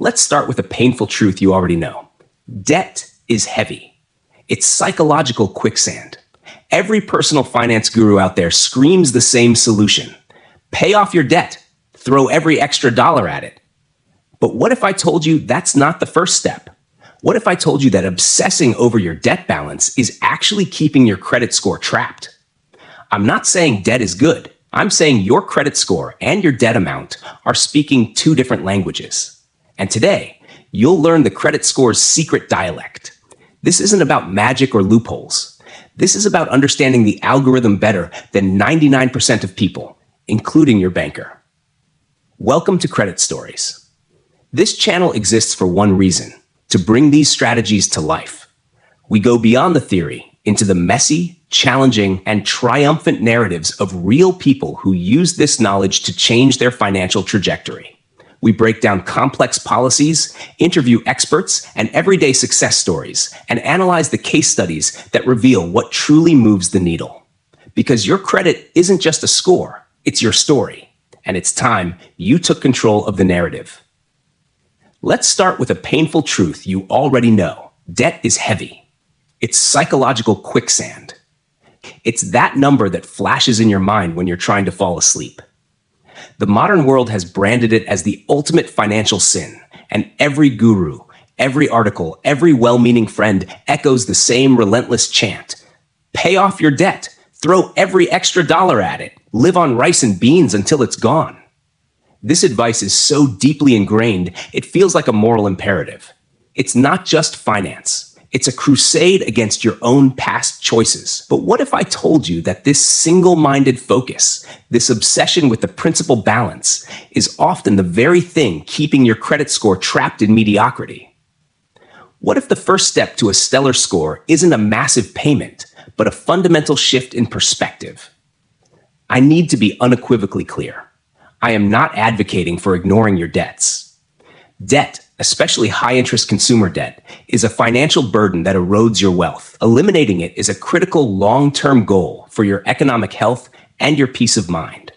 Let's start with a painful truth you already know. Debt is heavy. It's psychological quicksand. Every personal finance guru out there screams the same solution. Pay off your debt. Throw every extra dollar at it. But what if I told you that's not the first step? What if I told you that obsessing over your debt balance is actually keeping your credit score trapped? I'm not saying debt is good. I'm saying your credit score and your debt amount are speaking two different languages. And today, you'll learn the credit score's secret dialect. This isn't about magic or loopholes. This is about understanding the algorithm better than 99% of people, including your banker. Welcome to Credit Stories. This channel exists for one reason: to bring these strategies to life. We go beyond the theory into the messy, challenging, and triumphant narratives of real people who use this knowledge to change their financial trajectory. We break down complex policies, interview experts and everyday success stories, and analyze the case studies that reveal what truly moves the needle. Because your credit isn't just a score, it's your story. And it's time you took control of the narrative. Let's start with a painful truth you already know. Debt is heavy. It's psychological quicksand. It's that number that flashes in your mind when you're trying to fall asleep. The modern world has branded it as the ultimate financial sin, and every guru, every article, every well-meaning friend echoes the same relentless chant. Pay off your debt. Throw every extra dollar at it. Live on rice and beans until it's gone. This advice is so deeply ingrained, it feels like a moral imperative. It's not just finance. It's a crusade against your own past choices. But what if I told you that this single-minded focus, this obsession with the principal balance, is often the very thing keeping your credit score trapped in mediocrity? What if the first step to a stellar score isn't a massive payment, but a fundamental shift in perspective? I need to be unequivocally clear. I am not advocating for ignoring your debts. Debt, especially high-interest consumer debt, is a financial burden that erodes your wealth. Eliminating it is a critical long-term goal for your economic health and your peace of mind.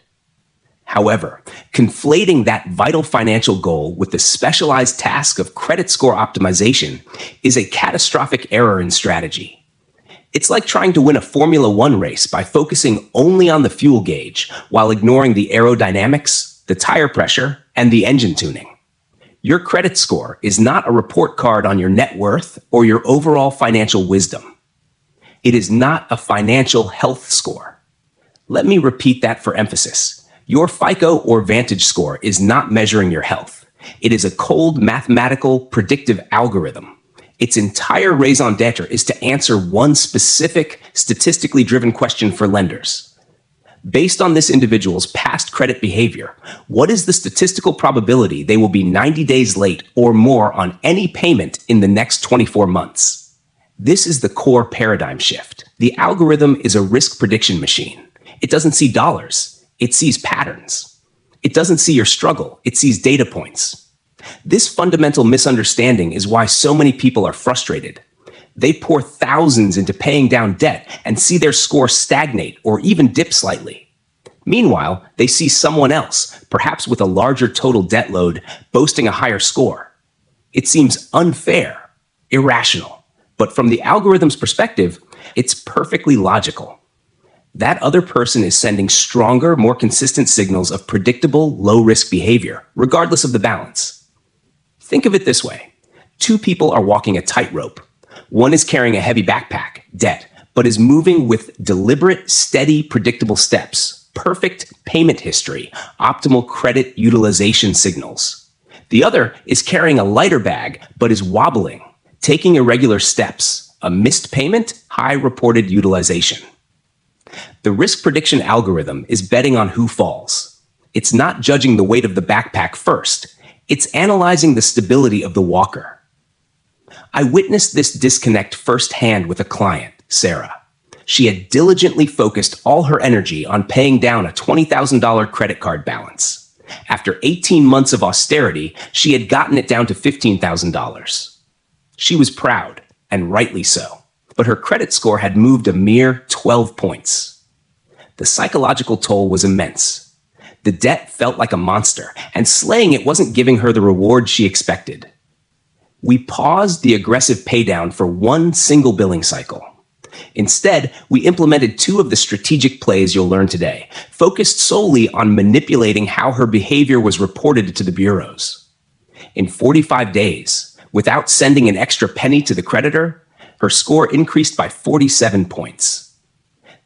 However, conflating that vital financial goal with the specialized task of credit score optimization is a catastrophic error in strategy. It's like trying to win a Formula One race by focusing only on the fuel gauge while ignoring the aerodynamics, the tire pressure, and the engine tuning. Your credit score is not a report card on your net worth or your overall financial wisdom. It is not a financial health score. Let me repeat that for emphasis. Your FICO or Vantage score is not measuring your health. It is a cold, mathematical, predictive algorithm. Its entire raison d'etre is to answer one specific, statistically driven question for lenders. Based on this individual's past credit behavior, what is the statistical probability they will be 90 days late or more on any payment in the next 24 months? This is the core paradigm shift. The algorithm is a risk prediction machine. It doesn't see dollars, it sees patterns. It doesn't see your struggle, it sees data points. This fundamental misunderstanding is why so many people are frustrated. They pour thousands into paying down debt and see their score stagnate or even dip slightly. Meanwhile, they see someone else, perhaps with a larger total debt load, boasting a higher score. It seems unfair, irrational, but from the algorithm's perspective, it's perfectly logical. That other person is sending stronger, more consistent signals of predictable, low-risk behavior, regardless of the balance. Think of it this way. Two people are walking a tightrope. One is carrying a heavy backpack, debt, but is moving with deliberate, steady, predictable steps, perfect payment history, optimal credit utilization signals. The other is carrying a lighter bag, but is wobbling, taking irregular steps, a missed payment, high reported utilization. The risk prediction algorithm is betting on who falls. It's not judging the weight of the backpack first. It's analyzing the stability of the walker. I witnessed this disconnect firsthand with a client, Sarah. She had diligently focused all her energy on paying down a $20,000 credit card balance. After 18 months of austerity, she had gotten it down to $15,000. She was proud, and rightly so, but her credit score had moved a mere 12 points. The psychological toll was immense. The debt felt like a monster, and slaying it wasn't giving her the reward she expected. We paused the aggressive paydown for one single billing cycle. Instead, we implemented two of the strategic plays you'll learn today, focused solely on manipulating how her behavior was reported to the bureaus. In 45 days, without sending an extra penny to the creditor, her score increased by 47 points.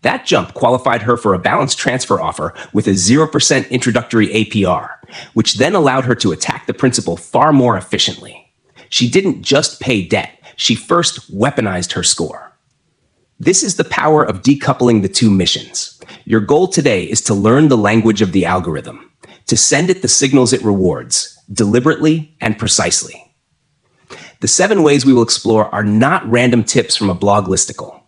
That jump qualified her for a balance transfer offer with a 0% introductory APR, which then allowed her to attack the principal far more efficiently. She didn't just pay debt, she first weaponized her score. This is the power of decoupling the two missions. Your goal today is to learn the language of the algorithm, to send it the signals it rewards, deliberately and precisely. The 7 ways we will explore are not random tips from a blog listicle.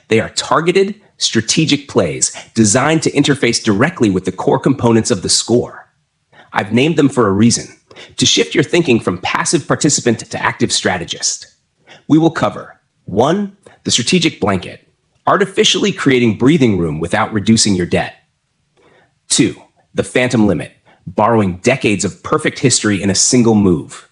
They are targeted, strategic plays designed to interface directly with the core components of the score. I've named them for a reason, to shift your thinking from passive participant to active strategist. We will cover 1. The strategic blanket, artificially creating breathing room without reducing your debt. 2. The phantom limit, borrowing decades of perfect history in a single move.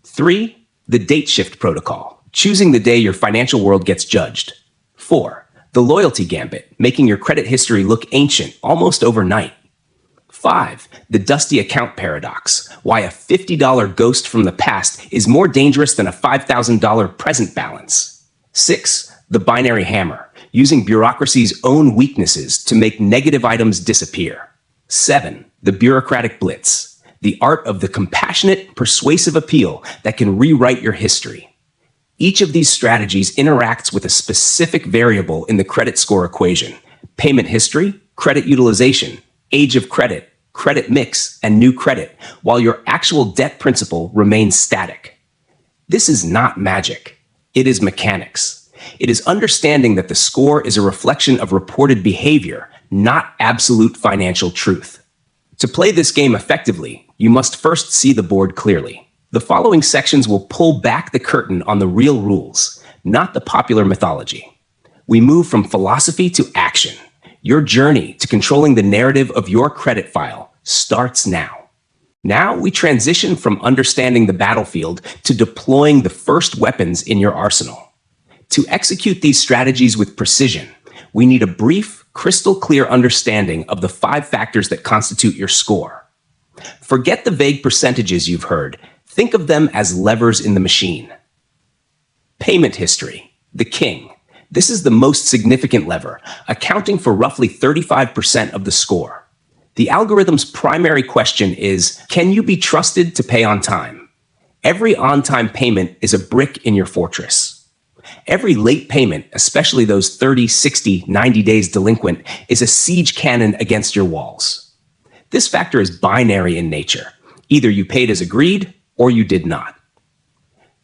3. The date shift protocol, choosing the day your financial world gets judged. 4. The loyalty gambit, making your credit history look ancient almost overnight. 5. The dusty account paradox, why a $50 ghost from the past is more dangerous than a $5,000 present balance. 6. The binary hammer, using bureaucracy's own weaknesses to make negative items disappear. 7. The bureaucratic blitz, the art of the compassionate, persuasive appeal that can rewrite your history. Each of these strategies interacts with a specific variable in the credit score equation: payment history, credit utilization, age of credit, credit mix, and new credit, while your actual debt principal remains static. This is not magic. It is mechanics. It is understanding that the score is a reflection of reported behavior, not absolute financial truth. To play this game effectively, you must first see the board clearly. The following sections will pull back the curtain on the real rules, not the popular mythology. We move from philosophy to action. Your journey to controlling the narrative of your credit file starts now. Now we transition from understanding the battlefield to deploying the first weapons in your arsenal. To execute these strategies with precision, we need a brief, crystal clear understanding of the 5 factors that constitute your score. Forget the vague percentages you've heard. Think of them as levers in the machine. Payment history, the king. This is the most significant lever, accounting for roughly 35% of the score. The algorithm's primary question is, can you be trusted to pay on time? Every on-time payment is a brick in your fortress. Every late payment, especially those 30, 60, 90 days delinquent, is a siege cannon against your walls. This factor is binary in nature. Either you paid as agreed or you did not.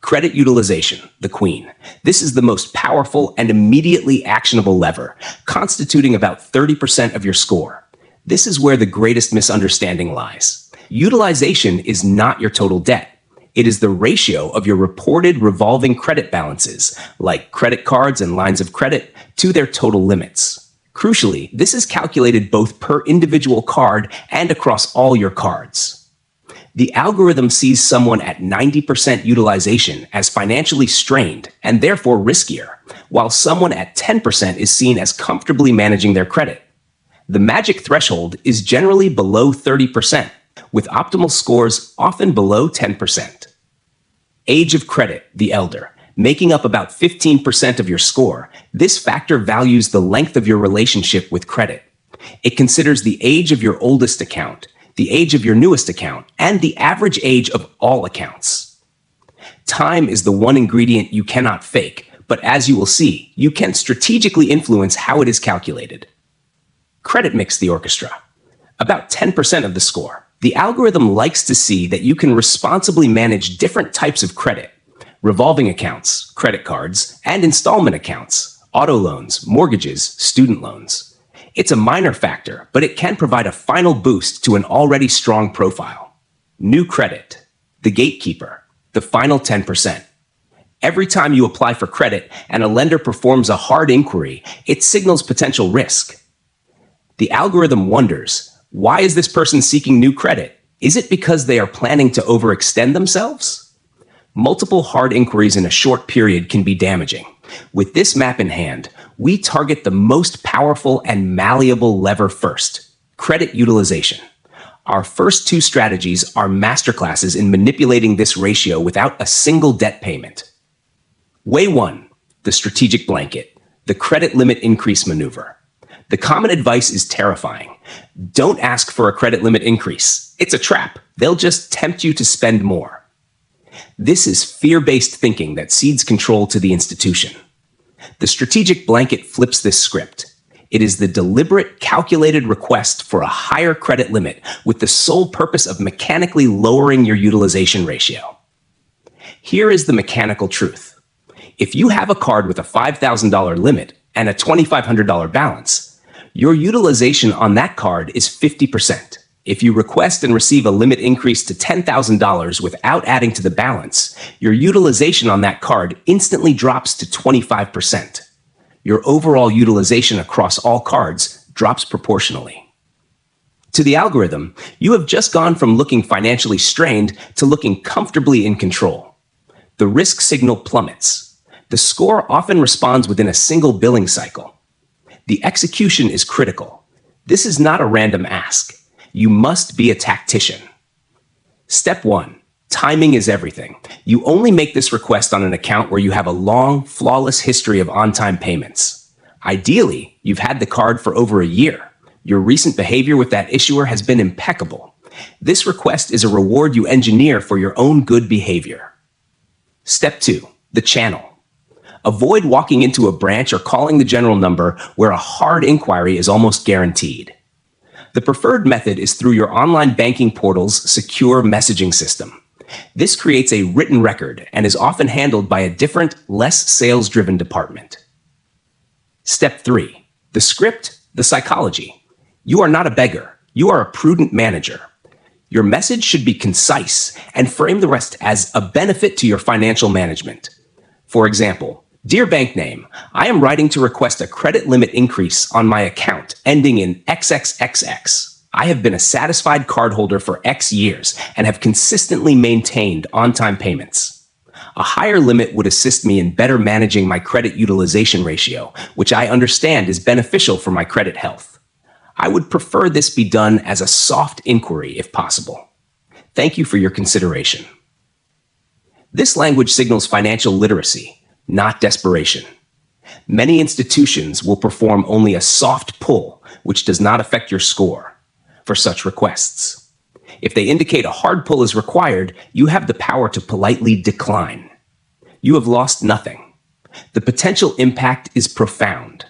Credit utilization, the queen. This is the most powerful and immediately actionable lever, constituting about 30% of your score. This is where the greatest misunderstanding lies. Utilization is not your total debt. It is the ratio of your reported revolving credit balances, like credit cards and lines of credit, to their total limits. Crucially, this is calculated both per individual card and across all your cards. The algorithm sees someone at 90% utilization as financially strained and therefore riskier, while someone at 10% is seen as comfortably managing their credit. The magic threshold is generally below 30%, with optimal scores often below 10%. Age of credit, the elder, making up about 15% of your score. This factor values the length of your relationship with credit. It considers the age of your oldest account, the age of your newest account, and the average age of all accounts. Time is the one ingredient you cannot fake, but as you will see, you can strategically influence how it is calculated. Credit mix, the orchestra, about 10% of the score. The algorithm likes to see that you can responsibly manage different types of credit: revolving accounts, credit cards, and installment accounts, auto loans, mortgages, student loans. It's a minor factor, but it can provide a final boost to an already strong profile. New credit, the gatekeeper, the final 10%. Every time you apply for credit and a lender performs a hard inquiry, it signals potential risk. The algorithm wonders, Why is this person seeking new credit? Is it because they are planning to overextend themselves? Multiple hard inquiries in a short period can be damaging. With this map in hand, we target the most powerful and malleable lever first: credit utilization. Our first two strategies are masterclasses in manipulating this ratio without a single debt payment. Way 1, the strategic blanket, the credit limit increase maneuver. The common advice is terrifying. Don't ask for a credit limit increase. It's a trap. They'll just tempt you to spend more. This is fear-based thinking that cedes control to the institution. The strategic blanket flips this script. It is the deliberate, calculated request for a higher credit limit with the sole purpose of mechanically lowering your utilization ratio. Here is the mechanical truth. If you have a card with a $5,000 limit and a $2,500 balance, your utilization on that card is 50%. If you request and receive a limit increase to $10,000 without adding to the balance, your utilization on that card instantly drops to 25%. Your overall utilization across all cards drops proportionally. To the algorithm, you have just gone from looking financially strained to looking comfortably in control. The risk signal plummets. The score often responds within a single billing cycle. The execution is critical. This is not a random ask. You must be a tactician. Step 1. Timing is everything. You only make this request on an account where you have a long, flawless history of on-time payments. Ideally, you've had the card for over a year. Your recent behavior with that issuer has been impeccable. This request is a reward you engineer for your own good behavior. Step 2. The channel. Avoid walking into a branch or calling the general number where a hard inquiry is almost guaranteed. The preferred method is through your online banking portal's secure messaging system. This creates a written record and is often handled by a different, less sales-driven department. Step 3. The script, the psychology. You are not a beggar. You are a prudent manager. Your message should be concise and frame the rest as a benefit to your financial management. For example, "Dear bank name, I am writing to request a credit limit increase on my account ending in XXXX. I have been a satisfied cardholder for X years and have consistently maintained on-time payments. A higher limit would assist me in better managing my credit utilization ratio, which I understand is beneficial for my credit health. I would prefer this be done as a soft inquiry if possible. Thank you for your consideration." This language signals financial literacy, not desperation. Many institutions will perform only a soft pull, which does not affect your score, for such requests. If they indicate a hard pull is required, you have the power to politely decline. You have lost nothing. The potential impact is profound.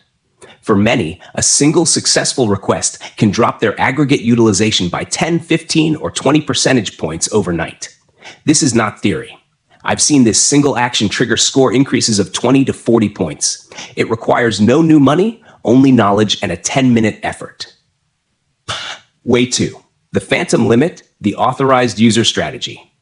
For many, a single successful request can drop their aggregate utilization by 10, 15, or 20 percentage points overnight. This is not theory. I've seen this single action trigger score increases of 20 to 40 points. It requires no new money, only knowledge and a 10-minute effort. Way 2. The phantom limit, the authorized user strategy.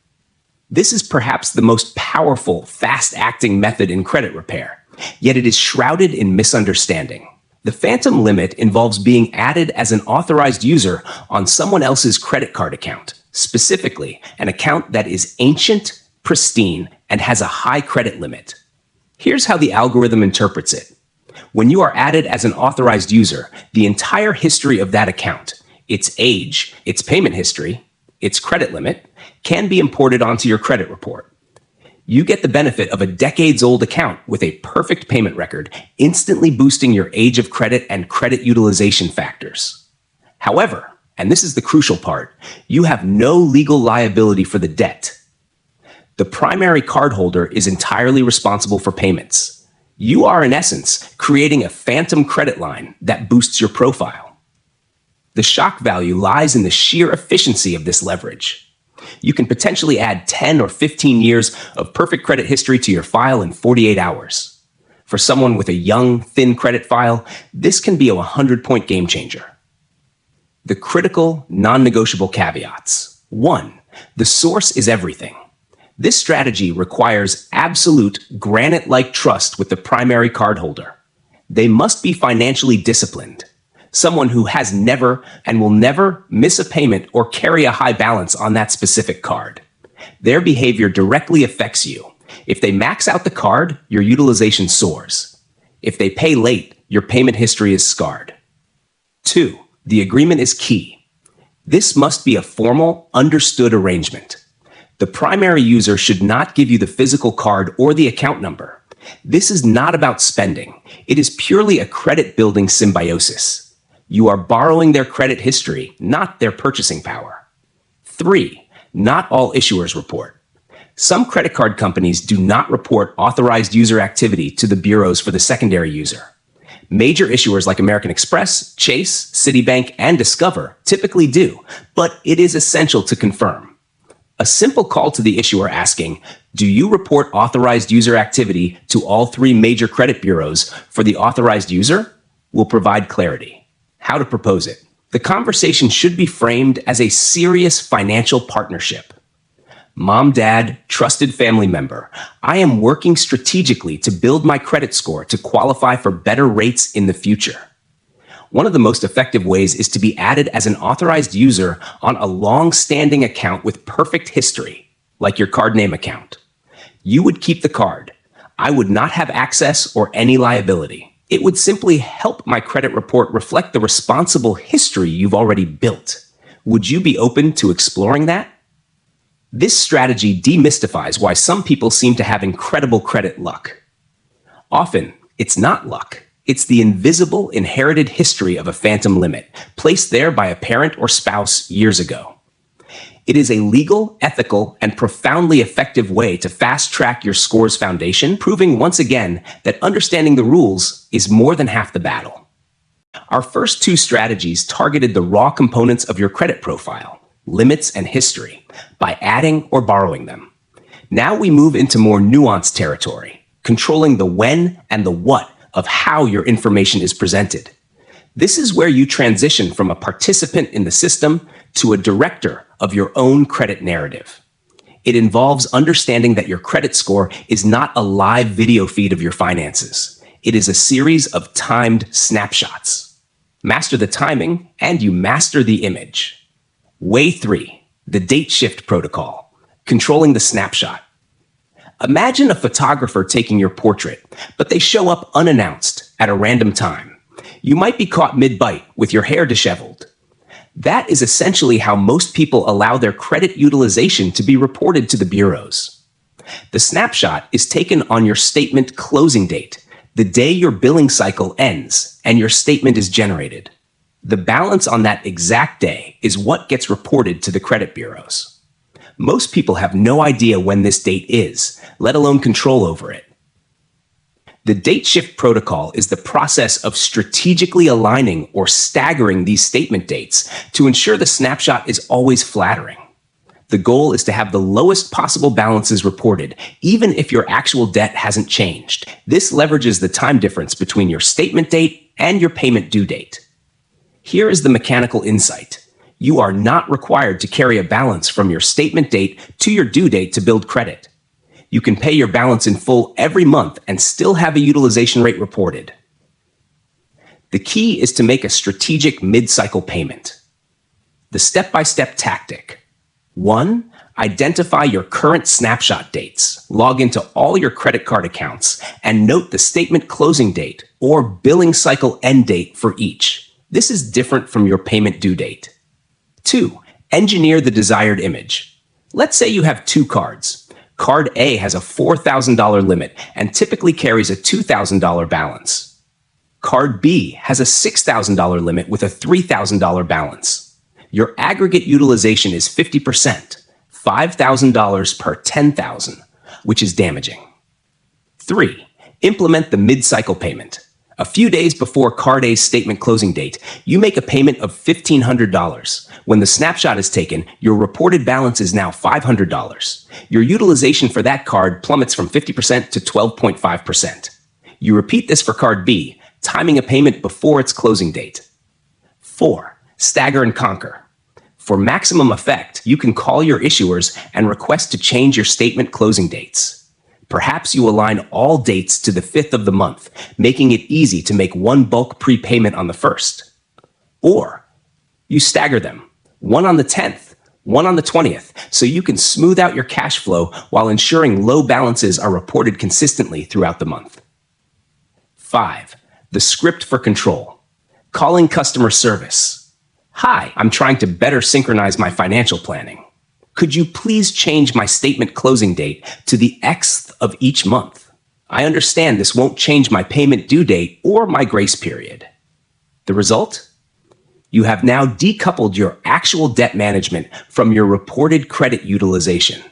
This is perhaps the most powerful, fast-acting method in credit repair, yet it is shrouded in misunderstanding. The phantom limit involves being added as an authorized user on someone else's credit card account, specifically an account that is ancient, pristine, and has a high credit limit. Here's how the algorithm interprets it. When you are added as an authorized user, the entire history of that account, its age, its payment history, its credit limit, can be imported onto your credit report. You get the benefit of a decades-old account with a perfect payment record, instantly boosting your age of credit and credit utilization factors. However, and this is the crucial part, you have no legal liability for the debt. The primary cardholder is entirely responsible for payments. You are, in essence, creating a phantom credit line that boosts your profile. The shock value lies in the sheer efficiency of this leverage. You can potentially add 10 or 15 years of perfect credit history to your file in 48 hours. For someone with a young, thin credit file, this can be a 100-point game changer. The critical, non-negotiable caveats. 1. The source is everything. This strategy requires absolute, granite-like trust with the primary cardholder. They must be financially disciplined. someone who has never and will never miss a payment or carry a high balance on that specific card. Their behavior directly affects you. If they max out the card, your utilization soars. If they pay late, your payment history is scarred. 2. The agreement is key. This must be a formal, understood arrangement. The primary user should not give you the physical card or the account number. This is not about spending. It is purely a credit-building symbiosis. You are borrowing their credit history, not their purchasing power. 3. Not all issuers report. Some credit card companies do not report authorized user activity to the bureaus for the secondary user. Major issuers like American Express, Chase, Citibank, and Discover typically do, but it is essential to confirm. A simple call to the issuer asking, "Do you report authorized user activity to all 3 major credit bureaus for the authorized user?" will provide clarity. How to propose it. The conversation should be framed as a serious financial partnership. Mom, dad, trusted family member, I am working strategically to build my credit score to qualify for better rates in the future. One of the most effective ways is to be added as an authorized user on a long-standing account with perfect history, like your card name account. You would keep the card. I would not have access or any liability. It would simply help my credit report reflect the responsible history you've already built. Would you be open to exploring that? This strategy demystifies why some people seem to have incredible credit luck. Often, it's not luck. It's the invisible, inherited history of a phantom limit, placed there by a parent or spouse years ago. It is a legal, ethical, and profoundly effective way to fast-track your score's foundation, proving once again that understanding the rules is more than half the battle. Our first 2 strategies targeted the raw components of your credit profile, limits and history, by adding or borrowing them. Now we move into more nuanced territory, controlling the when and the what of how your information is presented. This is where you transition from a participant in the system to a director of your own credit narrative. It involves understanding that your credit score is not a live video feed of your finances. It is a series of timed snapshots. Master the timing, and you master the image. Way 3, the date shift protocol, controlling the snapshot. Imagine a photographer taking your portrait, but they show up unannounced at a random time. You might be caught mid-bite with your hair disheveled. That is essentially how most people allow their credit utilization to be reported to the bureaus. The snapshot is taken on your statement closing date, the day your billing cycle ends and your statement is generated. The balance on that exact day is what gets reported to the credit bureaus. Most people have no idea when this date is, let alone control over it. The date shift protocol is the process of strategically aligning or staggering these statement dates to ensure the snapshot is always flattering. The goal is to have the lowest possible balances reported, even if your actual debt hasn't changed. This leverages the time difference between your statement date and your payment due date. Here is the mechanical insight. You are not required to carry a balance from your statement date to your due date to build credit. You can pay your balance in full every month and still have a utilization rate reported. The key is to make a strategic mid-cycle payment. The step-by-step tactic. 1. Identify your current snapshot dates. Log into all your credit card accounts and note the statement closing date or billing cycle end date for each. This is different from your payment due date. 2. Engineer the desired image. Let's say you have 2 cards. Card A has a $4,000 limit and typically carries a $2,000 balance. Card B has a $6,000 limit with a $3,000 balance. Your aggregate utilization is 50%, $5,000 per $10,000, which is damaging. 3. Implement the mid-cycle payment. A few days before Card A's statement closing date, you make a payment of $1,500. When the snapshot is taken, your reported balance is now $500. Your utilization for that card plummets from 50% to 12.5%. You repeat this for Card B, timing a payment before its closing date. 4. Stagger and conquer. For maximum effect, you can call your issuers and request to change your statement closing dates. Perhaps you align all dates to the 5th of the month, making it easy to make one bulk prepayment on the 1st. Or you stagger them, one on the 10th, one on the 20th, so you can smooth out your cash flow while ensuring low balances are reported consistently throughout the month. 5. The script for control. Calling customer service. Hi, I'm trying to better synchronize my financial planning. Could you please change my statement closing date to the Xth of each month? I understand this won't change my payment due date or my grace period. The result? You have now decoupled your actual debt management from your reported credit utilization.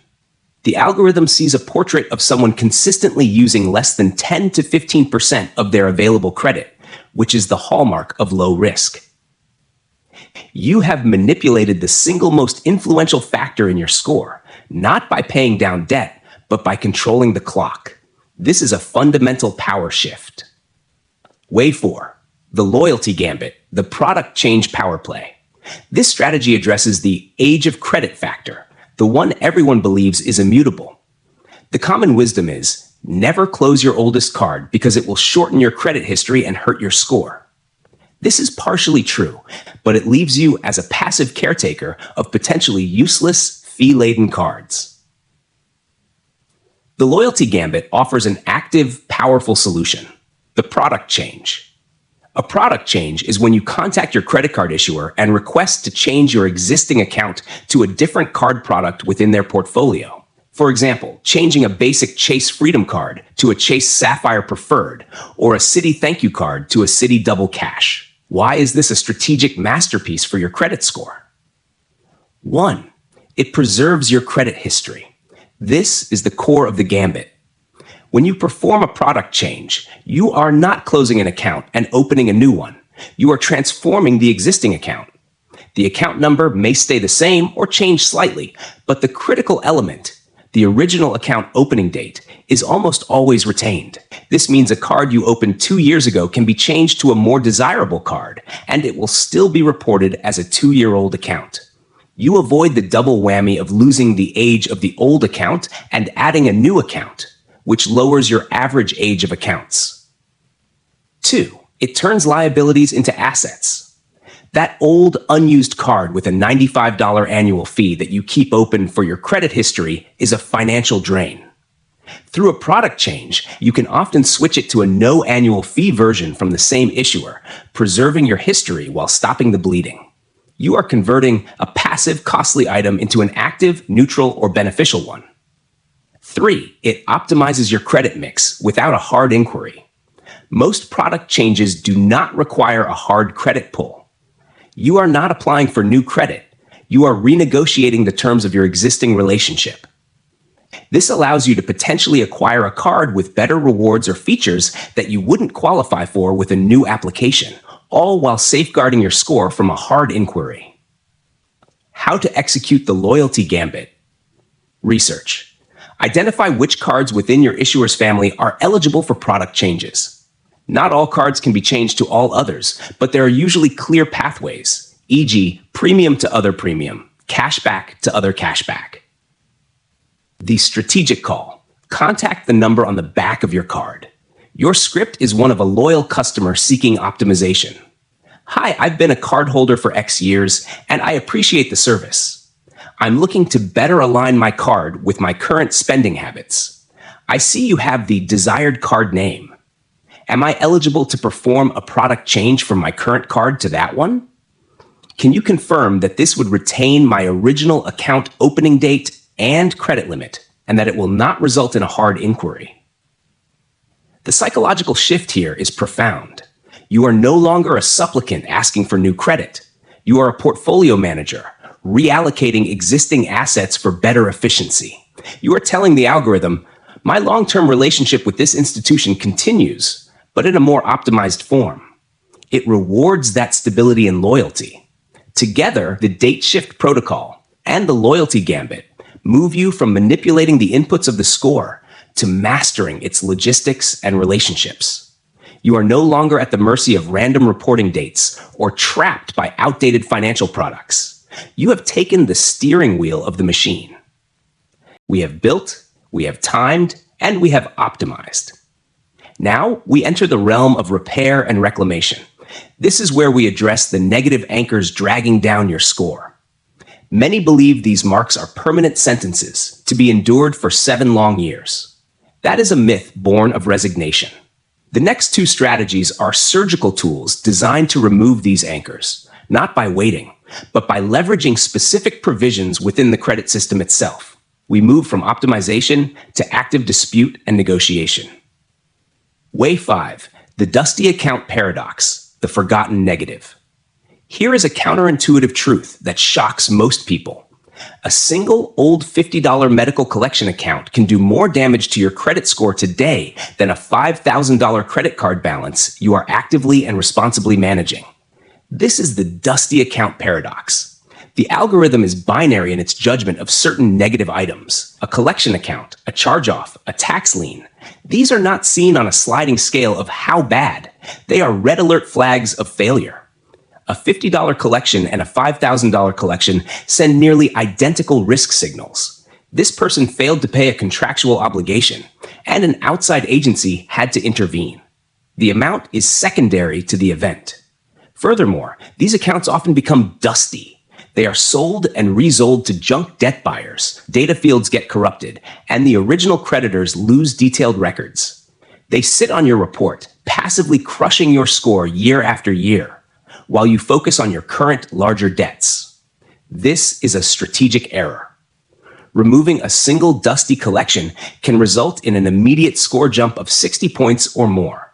The algorithm sees a portrait of someone consistently using less than 10 to 15% of their available credit, which is the hallmark of low risk. You have manipulated the single most influential factor in your score, not by paying down debt, but by controlling the clock. This is a fundamental power shift. Way 4. The loyalty gambit, the product change power play. This strategy addresses the age of credit factor, the one everyone believes is immutable. The common wisdom is, never close your oldest card because it will shorten your credit history and hurt your score. This is partially true, but it leaves you as a passive caretaker of potentially useless, fee-laden cards. The loyalty gambit offers an active, powerful solution, the product change. A product change is when you contact your credit card issuer and request to change your existing account to a different card product within their portfolio. For example, changing a basic Chase Freedom card to a Chase Sapphire Preferred or a Citi Thank You card to a Citi Double Cash. Why is this a strategic masterpiece for your credit score? 1. It preserves your credit history. This is the core of the gambit. When you perform a product change, you are not closing an account and opening a new one. You are transforming the existing account. The account number may stay the same or change slightly, but the critical element, the original account opening date, is almost always retained. This means a card you opened 2 years ago can be changed to a more desirable card, and it will still be reported as a 2-year-old account. You avoid the double whammy of losing the age of the old account and adding a new account, which lowers your average age of accounts. 2. It turns liabilities into assets. That old, unused card with a $95 annual fee that you keep open for your credit history is a financial drain. Through a product change, you can often switch it to a no annual fee version from the same issuer, preserving your history while stopping the bleeding. You are converting a passive, costly item into an active, neutral, or beneficial one. 3. It optimizes your credit mix without a hard inquiry. Most product changes do not require a hard credit pull. You are not applying for new credit. You are renegotiating the terms of your existing relationship. This allows you to potentially acquire a card with better rewards or features that you wouldn't qualify for with a new application, all while safeguarding your score from a hard inquiry. How to execute the loyalty gambit. Research. Identify which cards within your issuer's family are eligible for product changes. Not all cards can be changed to all others, but there are usually clear pathways, e.g., premium to other premium, cashback to other cashback. The strategic call. Contact the number on the back of your card. Your script is one of a loyal customer seeking optimization. Hi, I've been a cardholder for X years, and I appreciate the service. I'm looking to better align my card with my current spending habits. I see you have the desired card name. Am I eligible to perform a product change from my current card to that one? Can you confirm that this would retain my original account opening date and credit limit, and that it will not result in a hard inquiry? The psychological shift here is profound. You are no longer a supplicant asking for new credit. You are a portfolio manager, reallocating existing assets for better efficiency. You are telling the algorithm, my long-term relationship with this institution continues, but in a more optimized form. It rewards that stability and loyalty. Together, the date shift protocol and the loyalty gambit move you from manipulating the inputs of the score to mastering its logistics and relationships. You are no longer at the mercy of random reporting dates or trapped by outdated financial products. You have taken the steering wheel of the machine. We have built, we have timed, and we have optimized. Now we enter the realm of repair and reclamation, This is where we address the negative anchors dragging down your score. Many believe these marks are permanent sentences to be endured for 7 long years. That is a myth born of resignation. The next 2 strategies are surgical tools designed to remove these anchors, not by waiting, but by leveraging specific provisions within the credit system itself. We move from optimization to active dispute and negotiation. Way 5, the dusty account paradox, the forgotten negative. Here is a counterintuitive truth that shocks most people. A single old $50 medical collection account can do more damage to your credit score today than a $5,000 credit card balance you are actively and responsibly managing. This is the dusty account paradox. The algorithm is binary in its judgment of certain negative items: a collection account, a charge-off, a tax lien. These are not seen on a sliding scale of how bad. They are red alert flags of failure. A $50 collection and a $5,000 collection send nearly identical risk signals. This person failed to pay a contractual obligation, and an outside agency had to intervene. The amount is secondary to the event. Furthermore, these accounts often become dusty. They are sold and resold to junk debt buyers, data fields get corrupted, and the original creditors lose detailed records. They sit on your report, passively crushing your score year after year, while you focus on your current, larger debts. This is a strategic error. Removing a single dusty collection can result in an immediate score jump of 60 points or more.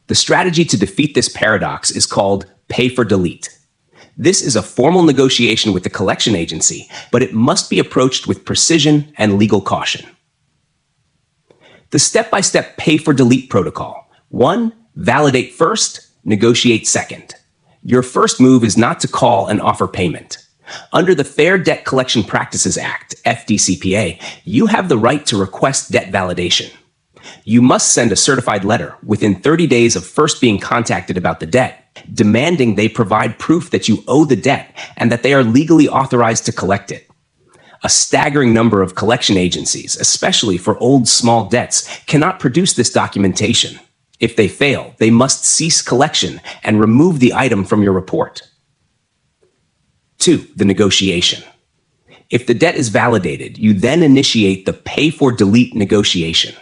The strategy to defeat this paradox is called pay for delete. This is a formal negotiation with the collection agency, but it must be approached with precision and legal caution. The step-by-step pay for delete protocol. 1. Validate first, negotiate second. Your first move is not to call and offer payment. Under the Fair Debt Collection Practices Act, FDCPA, you have the right to request debt validation. You must send a certified letter within 30 days of first being contacted about the debt, demanding they provide proof that you owe the debt and that they are legally authorized to collect it. A staggering number of collection agencies, especially for old small debts, cannot produce this documentation. If they fail, they must cease collection and remove the item from your report. 2. The negotiation. If the debt is validated, you then initiate the pay for delete negotiation.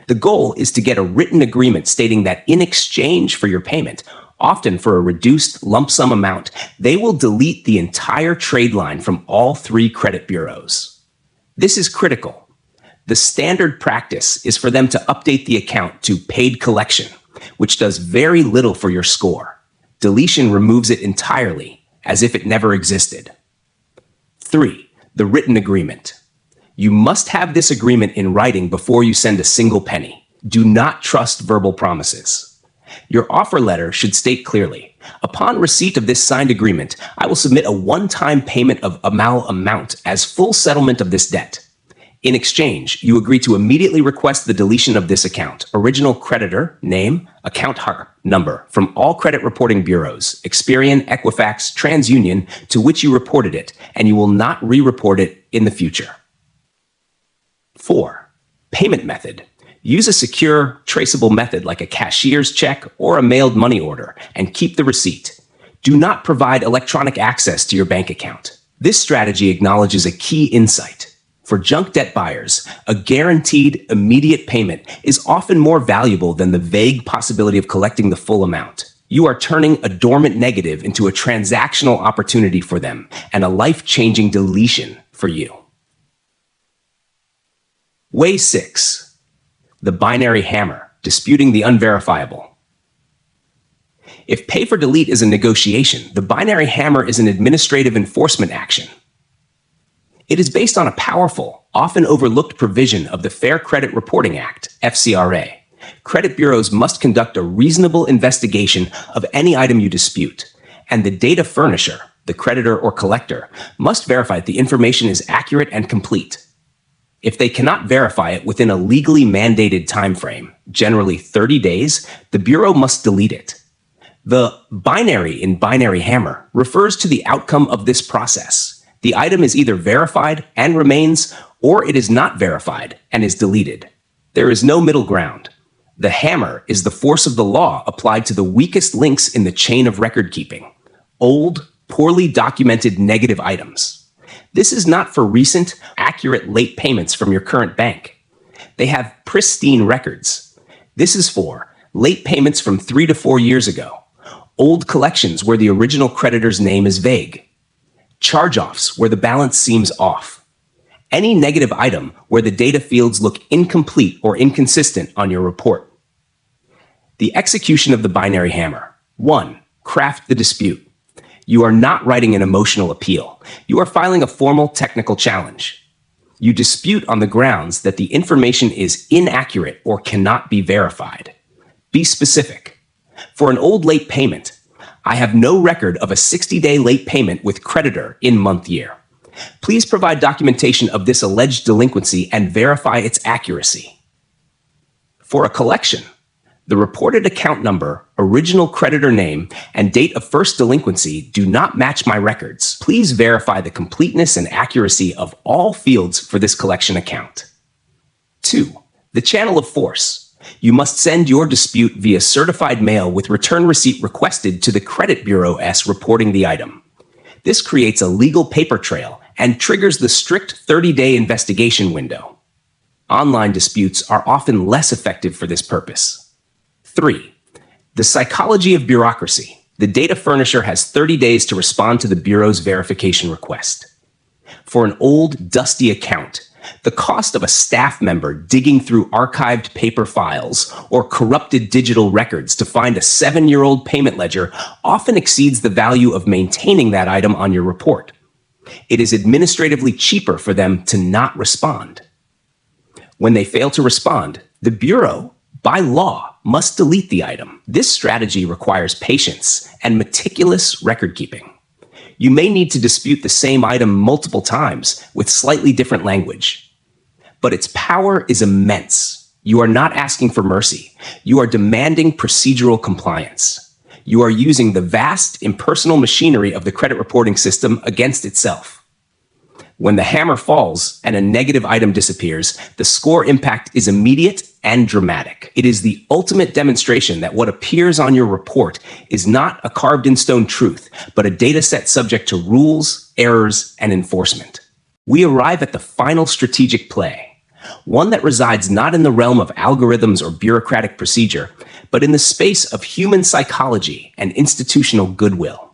The goal is to get a written agreement stating that in exchange for your payment, often for a reduced lump sum amount, they will delete the entire trade line from all 3 credit bureaus. This is critical. The standard practice is for them to update the account to paid collection, which does very little for your score. Deletion removes it entirely, as if it never existed. 3. The written agreement. You must have this agreement in writing before you send a single penny. Do not trust verbal promises. Your offer letter should state clearly, upon receipt of this signed agreement, I will submit a one-time payment of amount as full settlement of this debt. In exchange, you agree to immediately request the deletion of this account, original creditor, name, account number, from all credit reporting bureaus, Experian, Equifax, TransUnion, to which you reported it, and you will not re-report it in the future. 4. Payment method. Use a secure, traceable method like a cashier's check or a mailed money order and keep the receipt. Do not provide electronic access to your bank account. This strategy acknowledges a key insight. For junk debt buyers, a guaranteed, immediate payment is often more valuable than the vague possibility of collecting the full amount. You are turning a dormant negative into a transactional opportunity for them and a life-changing deletion for you. Way 6. The binary hammer, disputing the unverifiable. If pay for delete is a negotiation, the binary hammer is an administrative enforcement action. It is based on a powerful, often overlooked provision of the Fair Credit Reporting Act, FCRA. Credit bureaus must conduct a reasonable investigation of any item you dispute, and the data furnisher, the creditor or collector, must verify that the information is accurate and complete. If they cannot verify it within a legally mandated time frame, generally 30 days, the bureau must delete it. The binary in binary hammer refers to the outcome of this process. The item is either verified and remains, or it is not verified and is deleted. There is no middle ground. The hammer is the force of the law applied to the weakest links in the chain of record keeping: old, poorly documented negative items. This is not for recent, accurate late payments from your current bank. They have pristine records. This is for late payments from 3 to 4 years ago, old collections where the original creditor's name is vague, charge-offs where the balance seems off, any negative item where the data fields look incomplete or inconsistent on your report. The execution of the binary hammer. 1. Craft the dispute. You are not writing an emotional appeal. You are filing a formal technical challenge. You dispute on the grounds that the information is inaccurate or cannot be verified. Be specific. For an old late payment, I have no record of a 60-day late payment with creditor in month year. Please provide documentation of this alleged delinquency and verify its accuracy. For a collection, the reported account number, original creditor name, and date of first delinquency do not match my records. Please verify the completeness and accuracy of all fields for this collection account. 2. The channel of force. You must send your dispute via certified mail with return receipt requested to the credit bureau S reporting the item. This creates a legal paper trail and triggers the strict 30-day investigation window. Online disputes are often less effective for this purpose. 3. The psychology of bureaucracy. The data furnisher has 30 days to respond to the Bureau's verification request. For an old, dusty account, the cost of a staff member digging through archived paper files or corrupted digital records to find a 7-year-old payment ledger often exceeds the value of maintaining that item on your report. It is administratively cheaper for them to not respond. When they fail to respond, the Bureau, by law, must delete the item. This strategy requires patience and meticulous record keeping. You may need to dispute the same item multiple times with slightly different language. But its power is immense. You are not asking for mercy. You are demanding procedural compliance. You are using the vast, impersonal machinery of the credit reporting system against itself. When the hammer falls and a negative item disappears, the score impact is immediate and dramatic. It is the ultimate demonstration that what appears on your report is not a carved-in-stone truth, but a data set subject to rules, errors, and enforcement. We arrive at the final strategic play, one that resides not in the realm of algorithms or bureaucratic procedure, but in the space of human psychology and institutional goodwill.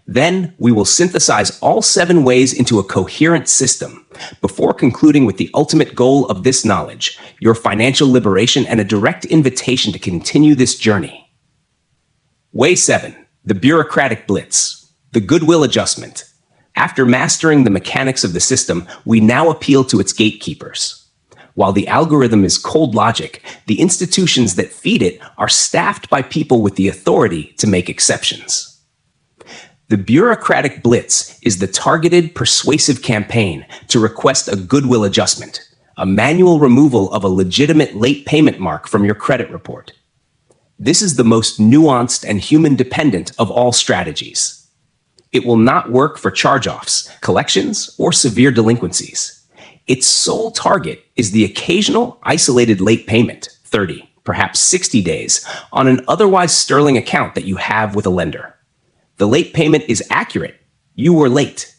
Then we will synthesize all 7 ways into a coherent system before concluding with the ultimate goal of this knowledge, your financial liberation and a direct invitation to continue this journey. Way 7, the bureaucratic blitz, the goodwill adjustment. After mastering the mechanics of the system, we now appeal to its gatekeepers. While the algorithm is cold logic, the institutions that feed it are staffed by people with the authority to make exceptions. The bureaucratic blitz is the targeted, persuasive campaign to request a goodwill adjustment, a manual removal of a legitimate late payment mark from your credit report. This is the most nuanced and human-dependent of all strategies. It will not work for charge-offs, collections, or severe delinquencies. Its sole target is the occasional, isolated late payment, 30, perhaps 60 days, on an otherwise sterling account that you have with a lender. The late payment is accurate. You were late.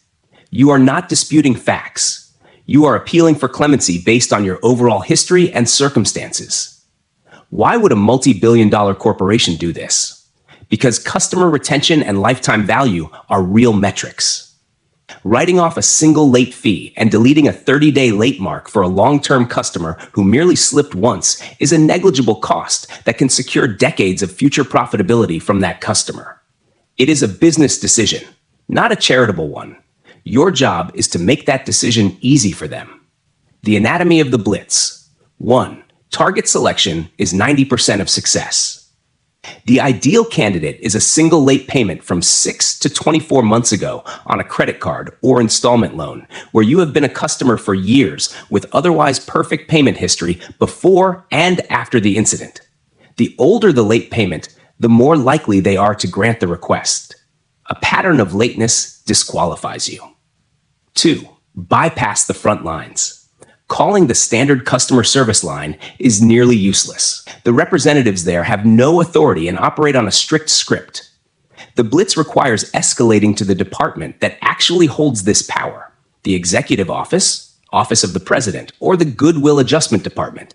You are not disputing facts. You are appealing for clemency based on your overall history and circumstances. Why would a multi-billion-dollar corporation do this? Because customer retention and lifetime value are real metrics. Writing off a single late fee and deleting a 30-day late mark for a long-term customer who merely slipped once is a negligible cost that can secure decades of future profitability from that customer. It is a business decision, not a charitable one. Your job is to make that decision easy for them. The anatomy of the blitz. 1. Target selection is 90% of success. The ideal candidate is a single late payment from 6 to 24 months ago on a credit card or installment loan, where you have been a customer for years with otherwise perfect payment history before and after the incident. The older the late payment, the more likely they are to grant the request. A pattern of lateness disqualifies you. 2. Bypass the front lines. calling the standard customer service line is nearly useless. The representatives there have no authority and operate on a strict script. The blitz requires escalating to the department that actually holds this power: the executive office, office of the president, or the Goodwill Adjustment Department.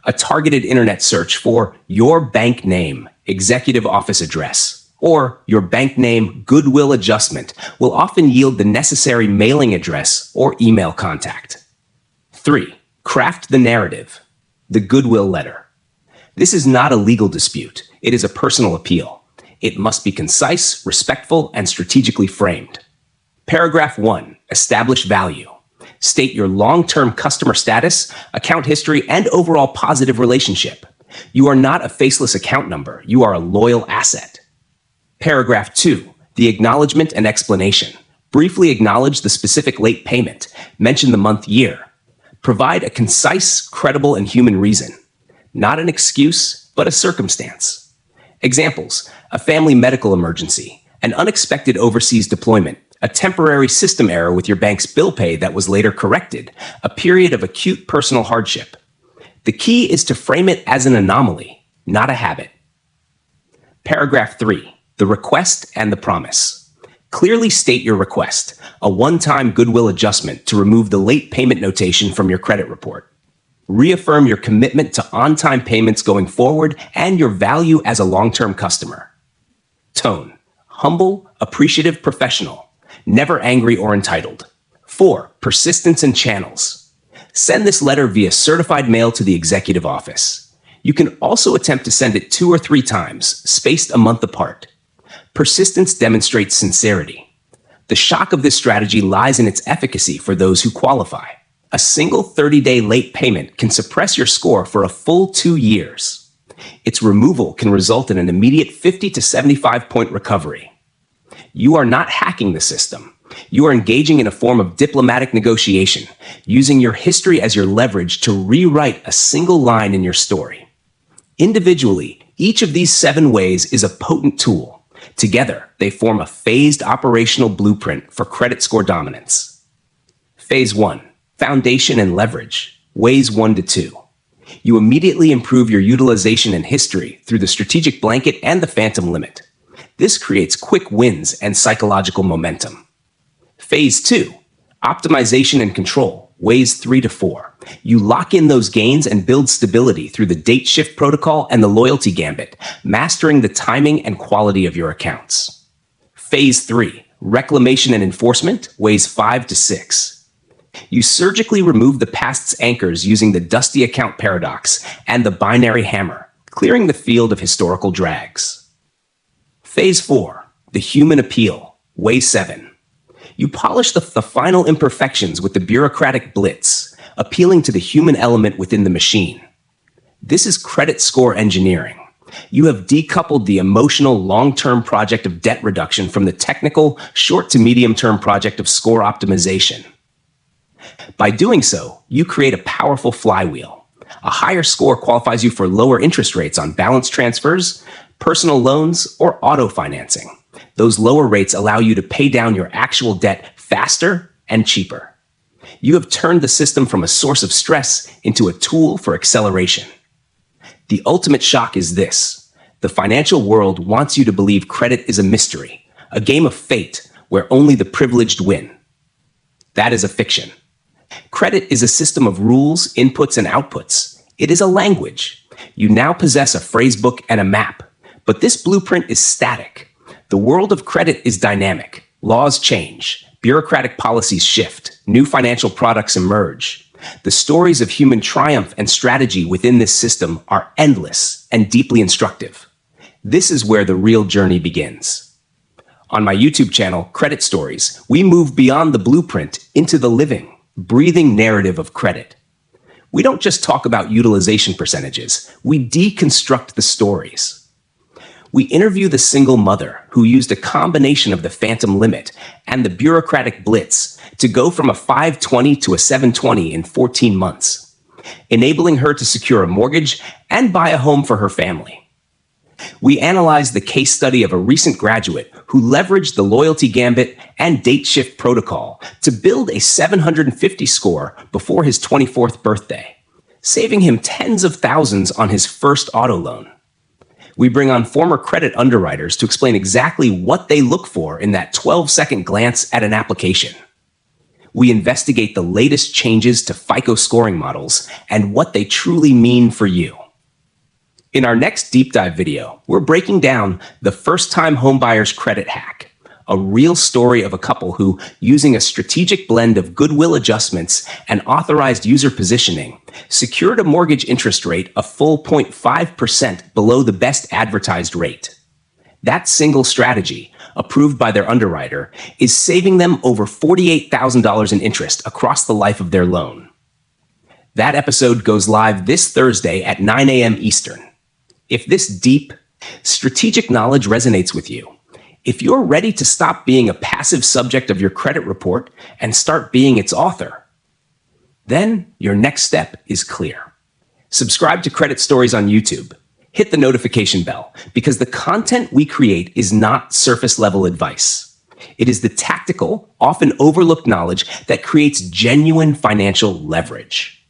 A targeted internet search for your bank name, executive office address, or your bank name Goodwill Adjustment will often yield the necessary mailing address or email contact. 3. Craft the narrative, the Goodwill letter. This is not a legal dispute. It is a personal appeal. It must be concise, respectful, and strategically framed. Paragraph 1. Establish value. State your long-term customer status, account history, and overall positive relationship. You are not a faceless account number. You are a loyal asset. Paragraph 2. The acknowledgement and explanation. Briefly acknowledge the specific late payment. Mention the month, year. Provide a concise, credible, and human reason. Not an excuse, but a circumstance. Examples: a family medical emergency, an unexpected overseas deployment, a temporary system error with your bank's bill pay that was later corrected, a period of acute personal hardship. The key is to frame it as an anomaly, not a habit. Paragraph 3. The request and the promise. Clearly state your request, a one-time goodwill adjustment to remove the late payment notation from your credit report. Reaffirm your commitment to on-time payments going forward and your value as a long-term customer. Tone: humble, appreciative, professional. Never angry or entitled. 4. Persistence and channels. Send this letter via certified mail to the executive office. You can also attempt to send it 2 or 3 times, spaced a month apart. Persistence demonstrates sincerity. The shock of this strategy lies in its efficacy for those who qualify. A single 30-day late payment can suppress your score for a full 2 years. Its removal can result in an immediate 50 to 75-point recovery. You are not hacking the system. You are engaging in a form of diplomatic negotiation, using your history as your leverage to rewrite a single line in your story. Individually, each of these 7 ways is a potent tool. Together, they form a phased operational blueprint for credit score dominance. Phase 1. Foundation and leverage. Ways 1 to 2. You immediately improve your utilization and history through the strategic blanket and the phantom limit. This creates quick wins and psychological momentum. Phase 2. Optimization and control. Ways 3 to 4. You lock in those gains and build stability through the date shift protocol and the loyalty gambit, mastering the timing and quality of your accounts. Phase 3. Reclamation and enforcement. Ways 5 to 6. You surgically remove the past's anchors using the dusty account paradox and the binary hammer, clearing the field of historical drags. Phase 4. The human appeal. Way 7. You polish the final imperfections with the bureaucratic blitz, appealing to the human element within the machine. This is credit score engineering. You have decoupled the emotional long-term project of debt reduction from the technical short to medium-term project of score optimization. By doing so, you create a powerful flywheel. A higher score qualifies you for lower interest rates on balance transfers, personal loans, or auto financing. Those lower rates allow you to pay down your actual debt faster and cheaper. You have turned the system from a source of stress into a tool for acceleration. The ultimate shock is this: the financial world wants you to believe credit is a mystery, a game of fate where only the privileged win. That is a fiction. Credit is a system of rules, inputs, and outputs. It is a language. You now possess a phrasebook and a map. But this blueprint is static. The world of credit is dynamic. Laws change. Bureaucratic policies shift. New financial products emerge. The stories of human triumph and strategy within this system are endless and deeply instructive. This is where the real journey begins. On my YouTube channel, Credit Stories, we move beyond the blueprint into the living, breathing narrative of credit. We don't just talk about utilization percentages. We deconstruct the stories. We interview the single mother who used a combination of the phantom limit and the bureaucratic blitz to go from a 520 to a 720 in 14 months, enabling her to secure a mortgage and buy a home for her family. We analyze the case study of a recent graduate who leveraged the loyalty Gambit and date shift protocol to build a 750 score before his 24th birthday, saving him tens of thousands on his first auto loan. We bring on former credit underwriters to explain exactly what they look for in that 12-second glance at an application. We investigate the latest changes to FICO scoring models and what they truly mean for you. In our next deep dive video, we're breaking down the first-time homebuyer's credit hack, a real story of a couple who, using a strategic blend of goodwill adjustments and authorized user positioning, secured a mortgage interest rate a full 0.5% below the best advertised rate. That single strategy, approved by their underwriter, is saving them over $48,000 in interest across the life of their loan. That episode goes live this Thursday at 9 a.m. Eastern. If this deep, strategic knowledge resonates with you, if you're ready to stop being a passive subject of your credit report and start being its author, then your next step is clear. Subscribe to Credit Stories on YouTube. Hit the notification bell, because the content we create is not surface-level advice. It is the tactical, often overlooked knowledge that creates genuine financial leverage.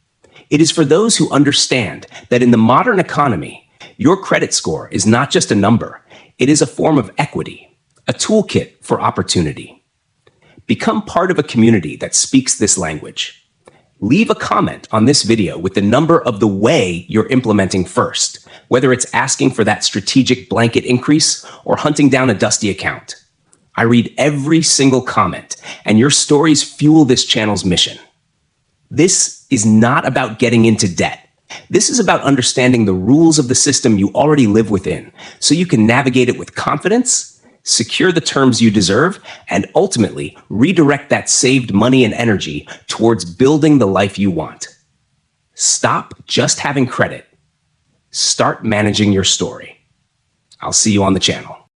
It is for those who understand that in the modern economy, your credit score is not just a number. It is a form of equity, a toolkit for opportunity. Become part of a community that speaks this language. Leave a comment on this video with the number of the way you're implementing first, whether it's asking for that strategic blanket increase or hunting down a dusty account. I read every single comment, and your stories fuel this channel's mission. This is not about getting into debt. This is about understanding the rules of the system you already live within, so you can navigate it with confidence, secure the terms you deserve, and ultimately redirect that saved money and energy towards building the life you want. Stop just having credit. Start managing your story. I'll see you on the channel.